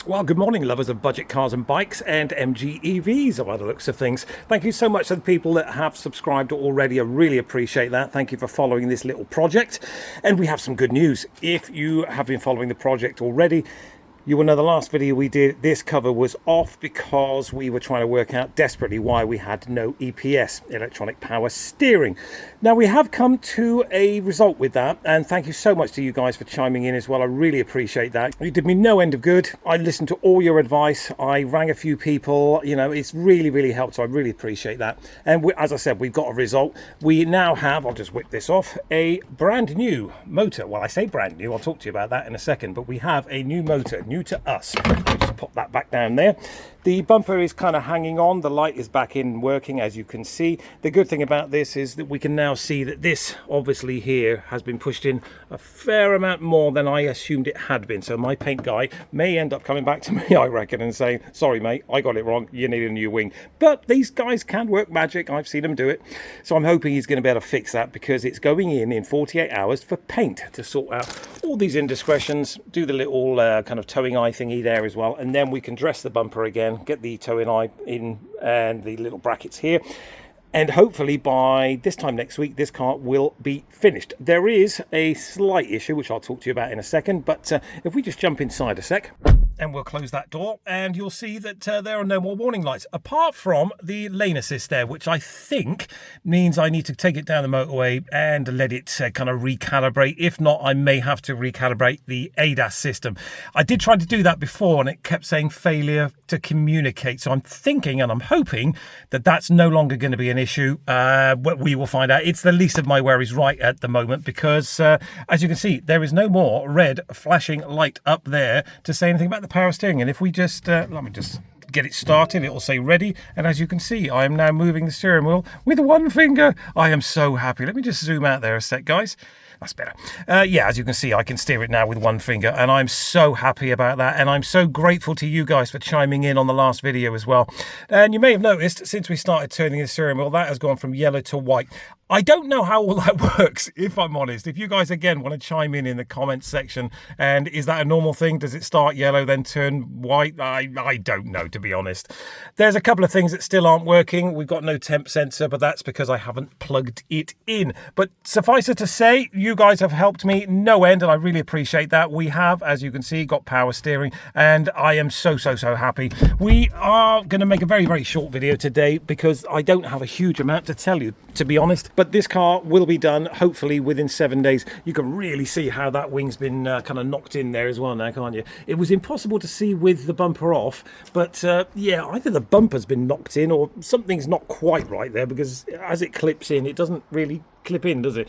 Well, good morning, lovers of budget cars and bikes and MG EVs, by the looks of things. Thank you so much to the people that have subscribed already. I really appreciate that. Thank you for following this little project. And we have some good news. If you have been following the project already, you will know the last video we did, this cover was off because we were trying to work out desperately why we had no EPS, electronic power steering. Now we have come to a result with that, and thank you so much to you guys for chiming in as well. I really appreciate that. You did me no end of good. I listened to all your advice. I rang a few people, you know, it's really helped, so I really appreciate that. And as I said, we've got a result. We now have, I'll just whip this off, a brand new motor. Well, I say brand new, I'll talk to you about that in a second, but we have a new motor, new to us. I'll just pop that back down there. The bumper is kind of hanging on, the light is back in working, as you can see. The good thing about this is that we can now see that this obviously here has been pushed in a fair amount more than I assumed it had been. So my paint guy may end up coming back to me, I reckon, and saying, sorry mate, I got it wrong, you need a new wing. But these guys can work magic, I've seen them do it. So I'm hoping he's going to be able to fix that, because it's going in 48 hours for paint to sort out all these indiscretions, do the little kind of towing eye thingy there as well, and then we can dress the bumper again, get the towing eye in and the little brackets here, and hopefully by this time next week this car will be finished. There is a slight issue which I'll talk to you about in a second, but if we just jump inside a sec and we'll close that door, and you'll see that there are no more warning lights apart from the lane assist there, which I think means I need to take it down the motorway and let it kind of recalibrate. If not, I may have to recalibrate the ADAS system. I did try to do that before and it kept saying failure to communicate, so I'm thinking and I'm hoping that that's no longer going to be an issue. We will find out. It's the least of my worries right at the moment, because as you can see, there is no more red flashing light up there to say anything about the power steering. And if we just let me just get it started, it will say ready, and as you can see, I am now moving the steering wheel with one finger. I am so happy. Let me just zoom out there a sec, guys. That's better. Yeah, as you can see, I can steer it now with one finger, and I'm so happy about that, and I'm so grateful to you guys for chiming in on the last video as well. And you may have noticed, since we started turning the steering wheel, that has gone from yellow to white. I don't know how all that works, if I'm honest. If you guys, again, want to chime in the comments section, and is that a normal thing? Does it start yellow, then turn white? I don't know, to be honest. There's a couple of things that still aren't working. We've got no temp sensor, but that's because I haven't plugged it in. But suffice it to say, you guys have helped me no end, and I really appreciate that. We have, as you can see, got power steering, and I am so happy. We are going to make a very short video today, because I don't have a huge amount to tell you, to be honest. But this car will be done, hopefully, within 7 days. You can really see how that wing's been kind of knocked in there as well now, can't you? It was impossible to see with the bumper off, but yeah, either the bumper's been knocked in or something's not quite right there, because as it clips in, it doesn't really clip in, does it?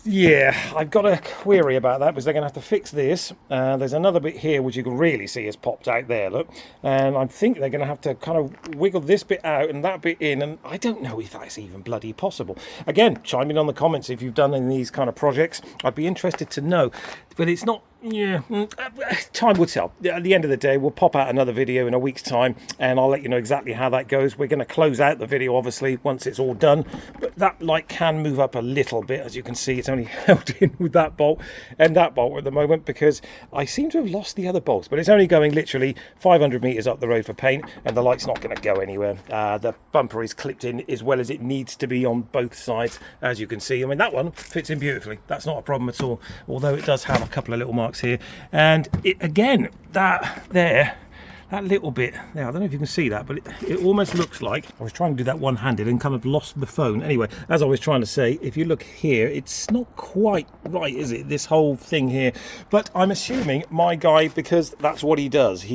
Yeah, I've got a query about that, because they're going to have to fix this. There's another bit here which you can really see has popped out there, look. And I think they're going to have to kind of wiggle this bit out and that bit in, and I don't know if that's even bloody possible. Again, chime in on the comments if you've done any of these kind of projects. I'd be interested to know. But it's not, yeah, time will tell. At the end of the day, we'll pop out another video in a week's time, and I'll let you know exactly how that goes. We're going to close out the video, obviously, once it's all done. But that light can move up a little bit. As you can see, it's only held in with that bolt and that bolt at the moment, because I seem to have lost the other bolts. But it's only going literally 500 meters up the road for paint, and the light's not going to go anywhere. The bumper is clipped in as well as it needs to be on both sides, as you can see. I mean, that one fits in beautifully. That's not a problem at all, although it does have a couple of little marks here. And it, again, that there, that little bit there, I don't know if you can see that, but it almost looks like I was trying to do that one-handed and kind of lost the phone. Anyway, as I was trying to say, if you look here, it's not quite right, is it, this whole thing here? But I'm assuming my guy, because that's what he does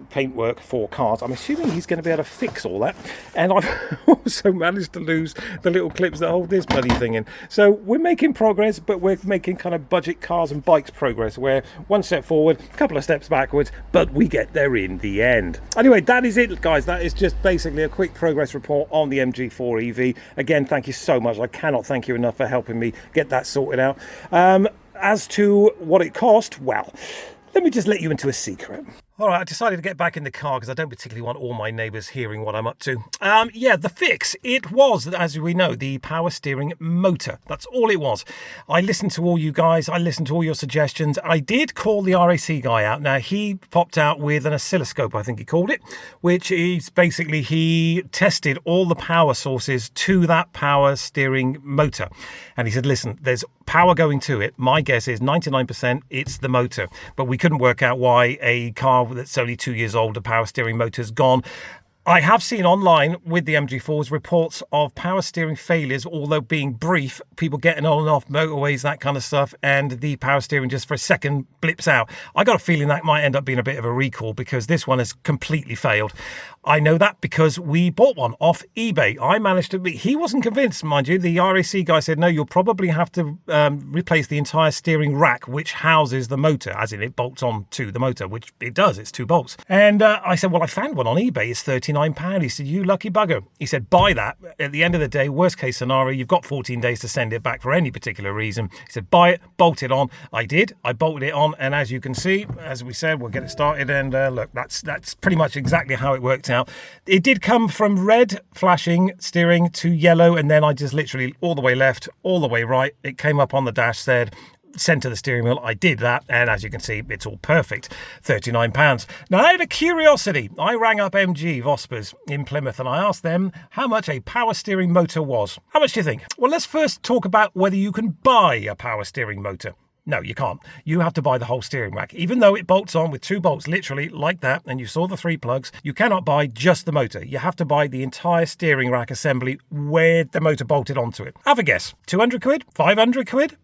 paint work for cars, I'm assuming he's going to be able to fix all that. And I've also managed to lose the little clips that hold this bloody thing in. So we're making progress, but we're making kind of budget cars and bikes progress, where one step forward, a couple of steps backwards, but we get there in the end. Anyway, that is it, guys. That is just basically a quick progress report on the MG4 EV. Again, thank you so much. I cannot thank you enough for helping me get that sorted out. As to what it cost, well, let me just let you into a secret. All right, I decided to get back in the car because I don't particularly want all my neighbours hearing what I'm up to. Yeah, the fix, it was, as we know, the power steering motor. That's all it was. I listened to all you guys. I listened to all your suggestions. I did call the RAC guy out. Now, he popped out with an oscilloscope, I think he called it, which is basically he tested all the power sources to that power steering motor. And he said, listen, there's power going to it. My guess is 99% it's the motor. But we couldn't work out why a car that's only 2 years old, the power steering motor's gone. I have seen online with the MG4s reports of power steering failures, although being brief, people getting on and off motorways, that kind of stuff, and the power steering just for a second blips out. I got a feeling that might end up being a bit of a recall because this one has completely failed. I know that because we bought one off eBay. I managed to be, he wasn't convinced, mind you. The RAC guy said, no, you'll probably have to replace the entire steering rack, which houses the motor, as in it bolts on to the motor, which it does, it's 2 bolts. And I said, well, I found one on eBay, it's £39. He said, you lucky bugger. He said, buy that. At the end of the day, worst case scenario, you've got 14 days to send it back for any particular reason. He said, buy it, bolt it on. I did, I bolted it on, and as you can see, as we said, we'll get it started, and look, that's pretty much exactly how it worked out. It did come from red flashing steering to yellow, and then I just literally all the way left, all the way right. It came up on the dash, said centre the steering wheel. I did that, and as you can see, it's all perfect. £39. Now, out of curiosity, I rang up MG Vospers in Plymouth and I asked them how much a power steering motor was. How much do you think? Well, let's first talk about whether you can buy a power steering motor. No, you can't. You have to buy the whole steering rack. Even though it bolts on with 2 bolts, literally like that, and you saw the 3 plugs, you cannot buy just the motor. You have to buy the entire steering rack assembly with the motor bolted onto it. Have a guess. 200 quid? 500 quid?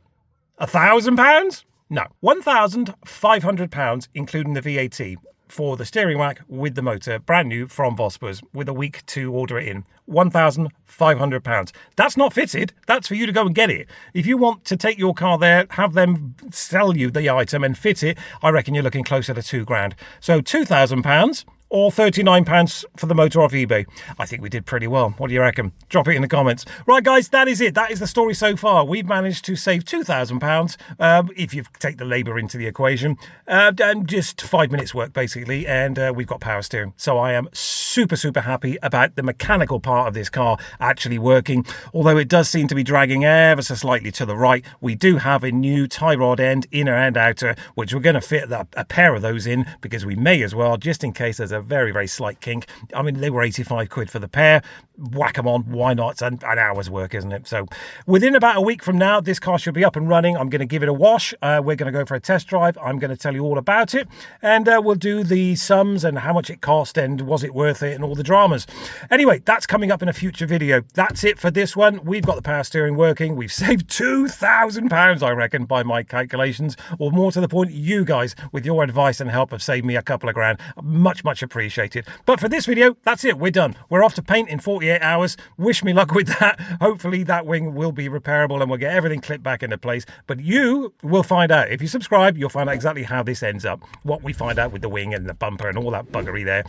£1,000? No. £1,500, including the VAT. For the steering rack with the motor, brand new from Vospers, with a week to order it in. £1,500. That's not fitted. That's for you to go and get it. If you want to take your car there, have them sell you the item and fit it, I reckon you're looking closer to £2,000. So £2,000 or £39 for the motor off eBay. I think we did pretty well. What do you reckon? Drop it in the comments. Right, guys, that is it. That is the story so far. We've managed to save £2,000 if you take the labour into the equation. And just 5 minutes work, basically, and we've got power steering. So I am super happy about the mechanical part of this car actually working. Although it does seem to be dragging ever so slightly to the right, we do have a new tie rod end, inner and outer, which we're going to fit a pair of those in because we may as well, just in case there's a very slight kink. I mean, they were 85 quid for the pair. Whack them on, why not? It's an hour's work, isn't it? So within about a week from now, this car should be up and running. I'm going to give it a wash. We're going to go for a test drive. I'm going to tell you all about it, and we'll do the sums and how much it cost and was it worth it and all the dramas. Anyway, that's coming up in a future video. That's it for this one. We've got the power steering working. We've saved £2,000, I reckon, by my calculations, or more to the point, you guys with your advice and help have saved me a couple of grand. Much appreciated. But for this video, that's it. We're done. We're off to paint in 48 hours. Wish me luck with that. Hopefully that wing will be repairable and we'll get everything clipped back into place. But you will find out. If you subscribe, you'll find out exactly how this ends up. What we find out with the wing and the bumper and all that buggery there.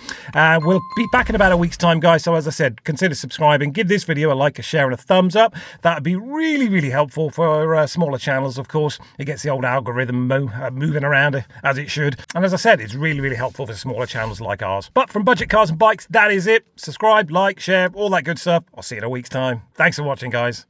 We'll be back in about a week's time, guys. So as I said, consider subscribing. Give this video a like, a share and a thumbs up. That would be really helpful for smaller channels, of course. It gets the old algorithm moving around as it should. And as I said, it's really helpful for smaller channels like ours. But from Budget Cars and Bikes, that is it. Subscribe, like, share, all that good stuff. I'll see you in a week's time. Thanks for watching, guys.